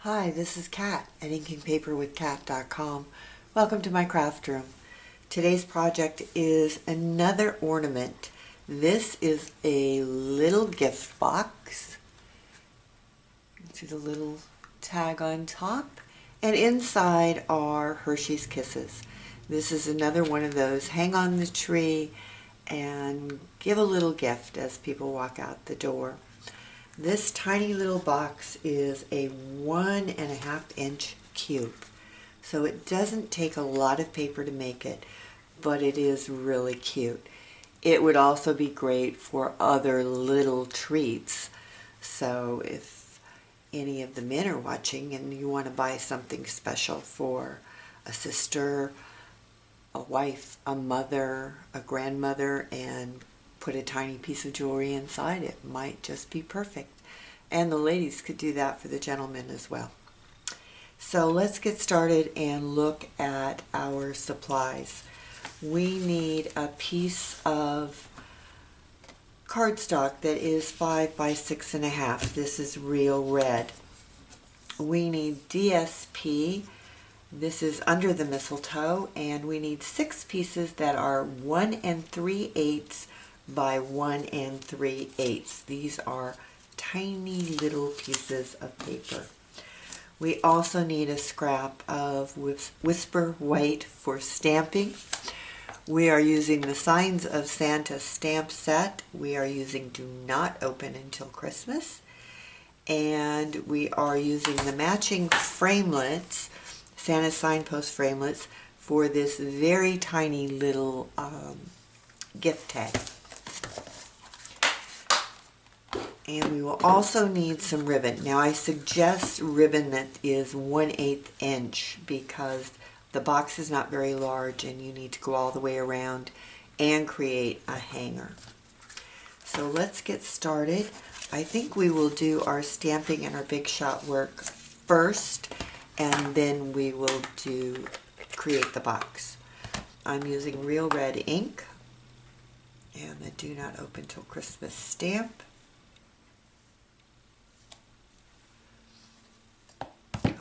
Hi, this is Kat at inkingpaperwithkat.com. Welcome to my craft room. Today's project is another ornament. This is a little gift box. See the little tag on top? And inside are Hershey's Kisses. This is another one of those hang on the tree and give a little gift as people walk out the door. This tiny little box is a 1.5-inch cube, so it doesn't take a lot of paper to make it, but it is really cute. It would also be great for other little treats, so if any of the men are watching and you want to buy something special for a sister, a wife, a mother, a grandmother, and put a tiny piece of jewelry inside, it might just be perfect. And the ladies could do that for the gentlemen as well. So let's get started and look at our supplies. We need a piece of cardstock that is 5 by 6.5. This is real red. We need DSP. This is under the mistletoe, and we need 6 pieces that are 1 3/8 by 1 3/8. These are tiny little pieces of paper. We also need a scrap of Whisper White for stamping. We are using the Signs of Santa stamp set. We are using Do Not Open Until Christmas. And we are using the matching framelits, Santa signpost framelits, for this very tiny little gift tag. And we will also need some ribbon. Now I suggest ribbon that is 1/8 inch because the box is not very large and you need to go all the way around and create a hanger. So let's get started. I think we will do our stamping and our big shot work first, and then we will create the box. I'm using real red ink and the Do Not Open Till Christmas stamp.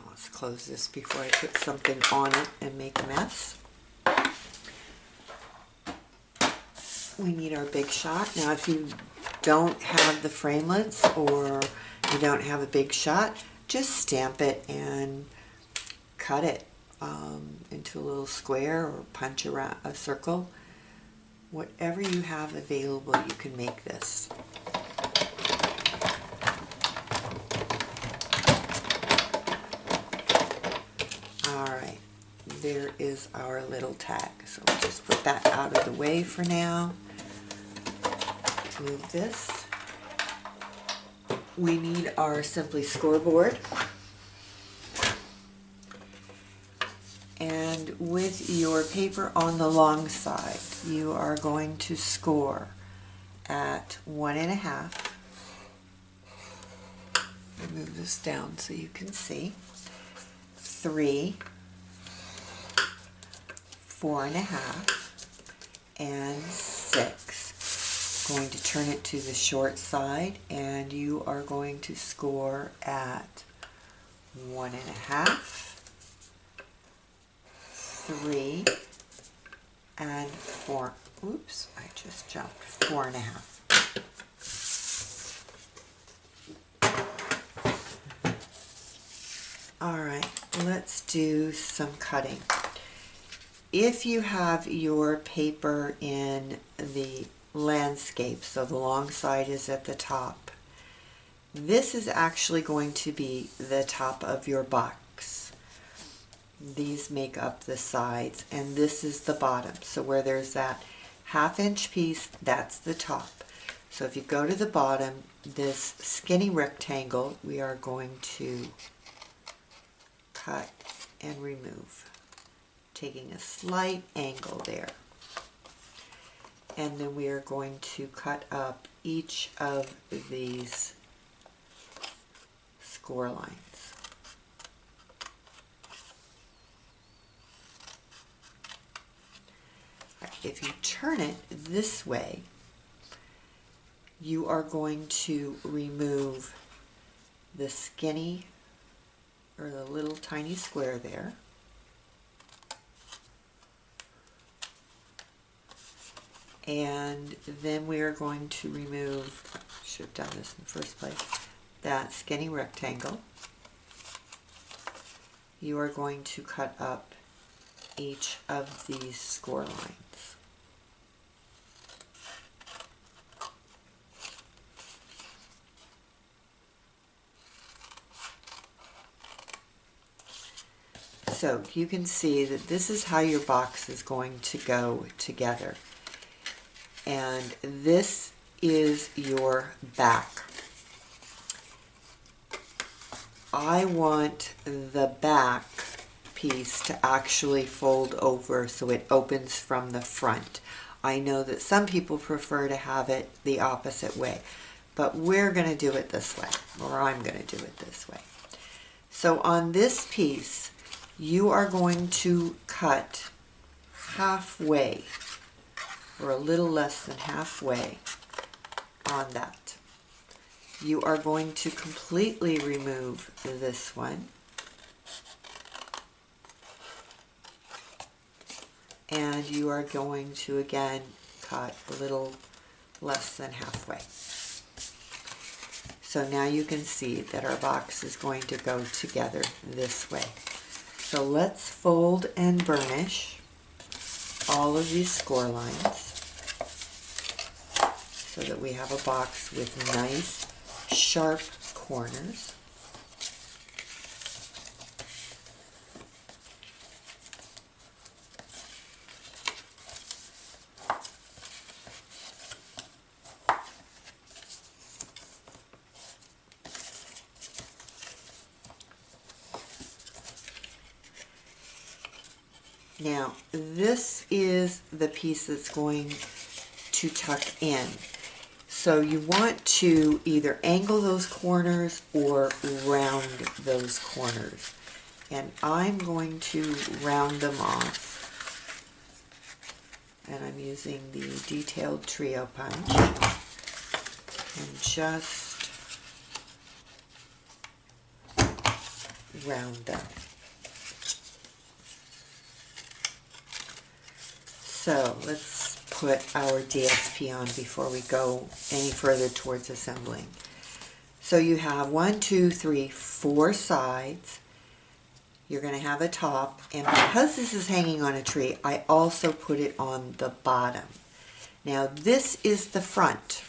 Let's close this before I put something on it and make a mess. We need our big shot. Now if you don't have the framelits or you don't have a big shot, just stamp it and cut it into a little square or punch around a circle. Whatever you have available, you can make this. Alright, there is our little tag. So we'll just put that out of the way for now. Move this. We need our Simply scoreboard. And with your paper on the long side, you are going to score at 1.5. Move this down so you can see. 3, 4.5, and 6. Going to turn it to the short side, and you are going to score at 1.5, 3, and 4. Oops, I just jumped. 4.5. Alright, let's do some cutting. If you have your paper in the landscape, so the long side is at the top, this is actually going to be the top of your box. These make up the sides, and this is the bottom. So where there's that 1/2 inch piece, that's the top. So if you go to the bottom, this skinny rectangle, we are going to cut and remove, taking a slight angle there. And then we are going to cut up each of these score lines. If you turn it this way, you are going to remove the skinny or the little tiny square there. And then we are going to remove, should have done this in the first place, that skinny rectangle. You are going to cut up each of these score lines. So you can see that this is how your box is going to go together. And this is your back. I want the back piece to actually fold over so it opens from the front. I know that some people prefer to have it the opposite way, but we're going to do it this way, or I'm going to do it this way. So on this piece, you are going to cut halfway, or a little less than halfway on that. You are going to completely remove this one. And you are going to again cut a little less than halfway. So now you can see that our box is going to go together this way. So let's fold and burnish all of these score lines so that we have a box with nice sharp corners. Now, this is the piece that's going to tuck in. So you want to either angle those corners or round those corners. And I'm going to round them off. And I'm using the detailed trio punch. And just round them. So let's put our DSP on before we go any further towards assembling. So you have 1, 2, 3, 4 sides. You're going to have a top, and because this is hanging on a tree, I also put it on the bottom. Now this is the front.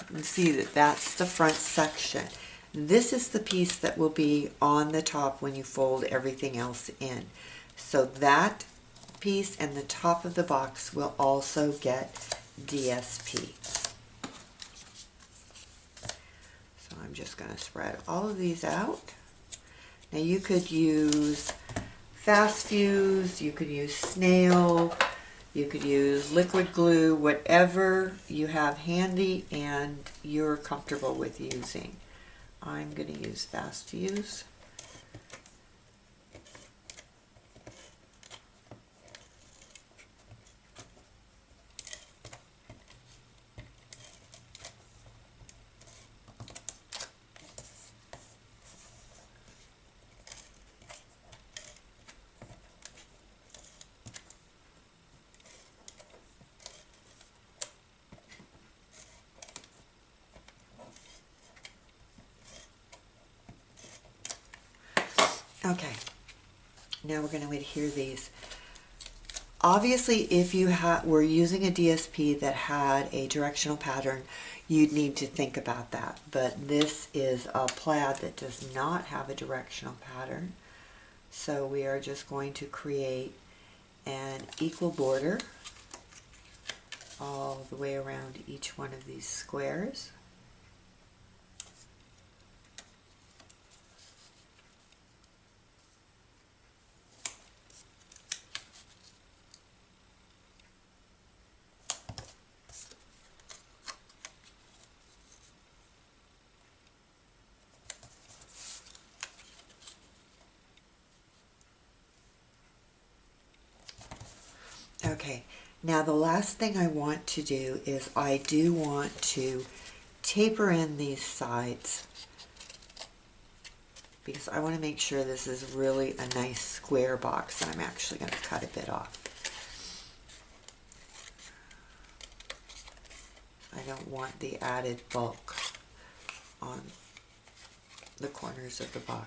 You can see that that's the front section. This is the piece that will be on the top when you fold everything else in. So that piece and the top of the box will also get DSP. So I'm just going to spread all of these out. Now you could use fast fuse, you could use snail, you could use liquid glue, whatever you have handy and you're comfortable with using. I'm going to use fast fuse. Okay, now we're going to adhere these. Obviously, if you were using a DSP that had a directional pattern, you'd need to think about that. But this is a plaid that does not have a directional pattern. So we are just going to create an equal border all the way around each one of these squares. Okay, now the last thing I want to do is I do want to taper in these sides because I want to make sure this is really a nice square box, and I'm actually going to cut a bit off. I don't want the added bulk on the corners of the box.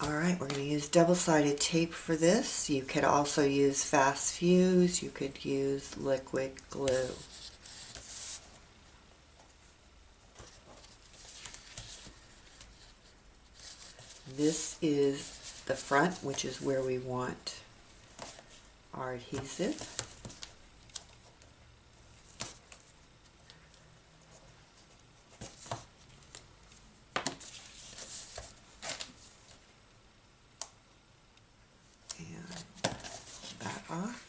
Alright, we're going to use double-sided tape for this. You could also use fast fuse, you could use liquid glue. This is the front, which is where we want our adhesive. Off.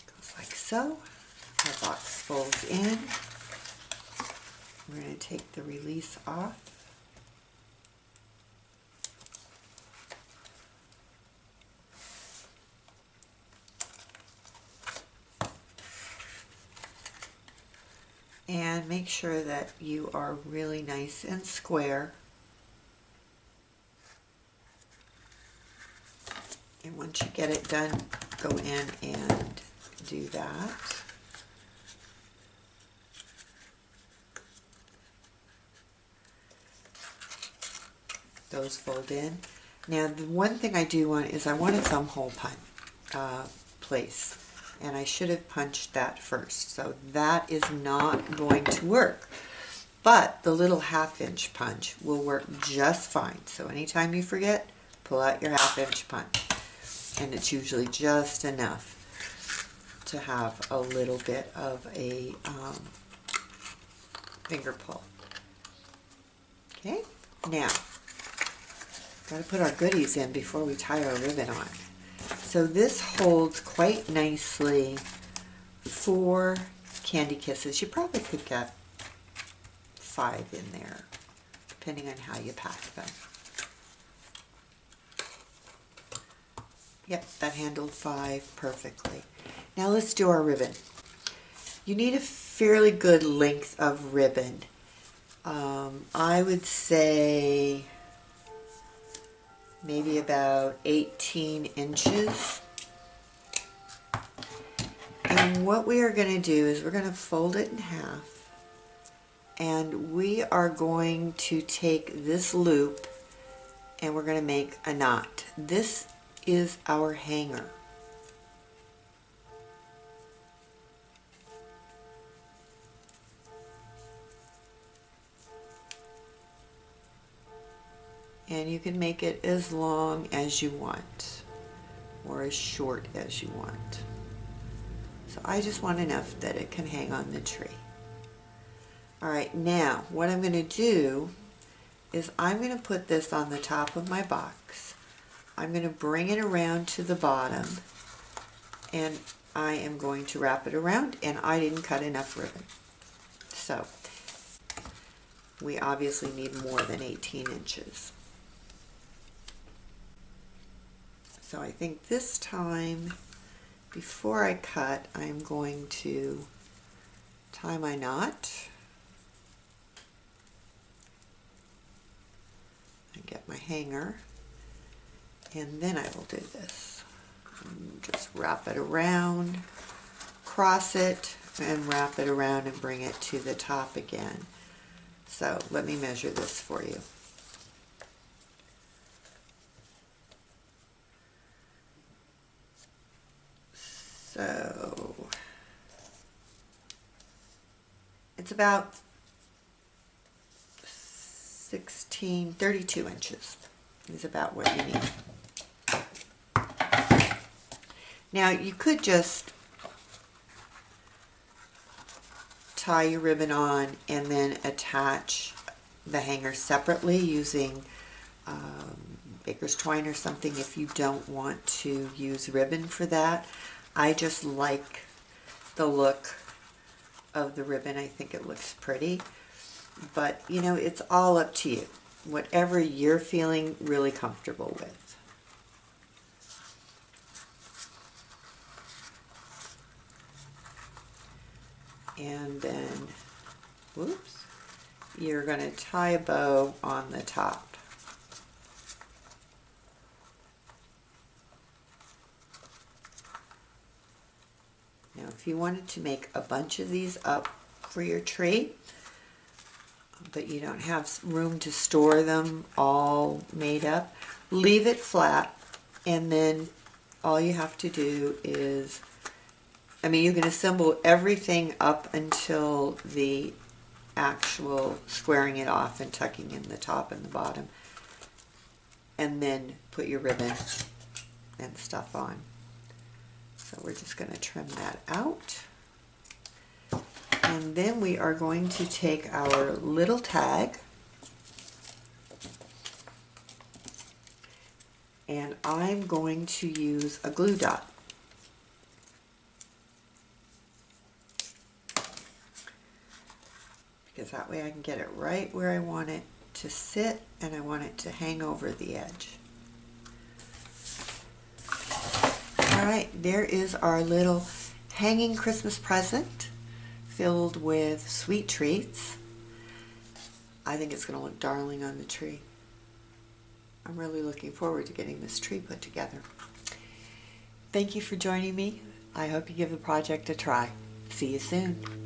Goes like so. Our box folds in. We're going to take the release off. And make sure that you are really nice and square. And once you get it done, go in and do that. Those fold in. Now, the one thing I do want is I want a thumb hole place. And I should have punched that first. So that is not going to work. But the little 1/2 inch punch will work just fine. So anytime you forget, pull out your 1/2 inch punch. And it's usually just enough to have a little bit of a finger pull. Okay, now, got to put our goodies in before we tie our ribbon on. So this holds quite nicely 4 candy kisses. You probably could get 5 in there, depending on how you pack them. Yep, that handled 5 perfectly. Now let's do our ribbon. You need a fairly good length of ribbon. I would say maybe about 18 inches. And what we are going to do is we're going to fold it in half, and we are going to take this loop and we're going to make a knot. This is our hanger. And you can make it as long as you want or as short as you want. So I just want enough that it can hang on the tree. Alright, now what I'm going to do is I'm going to put this on the top of my box. I'm going to bring it around to the bottom, and I am going to wrap it around, and I didn't cut enough ribbon. So we obviously need more than 18 inches. So I think this time, before I cut, I'm going to tie my knot and get my hanger, and then I will do this. Just wrap it around, cross it, and wrap it around and bring it to the top again. So let me measure this for you. So it's about 32 inches is about what you need. Now you could just tie your ribbon on and then attach the hanger separately using baker's twine or something if you don't want to use ribbon for that. I just like the look of the ribbon. I think it looks pretty, but you know, it's all up to you. Whatever you're feeling really comfortable with. And then, whoops, you're going to tie a bow on the top. Now, if you wanted to make a bunch of these up for your tree, but you don't have room to store them all made up, leave it flat, and then all you have to do is, you can assemble everything up until the actual squaring it off and tucking in the top and the bottom, and then put your ribbon and stuff on. So we're just going to trim that out. And then we are going to take our little tag, and I'm going to use a glue dot. Because that way I can get it right where I want it to sit, and I want it to hang over the edge. Alright, there is our little hanging Christmas present filled with sweet treats. I think it's going to look darling on the tree. I'm really looking forward to getting this tree put together. Thank you for joining me. I hope you give the project a try. See you soon.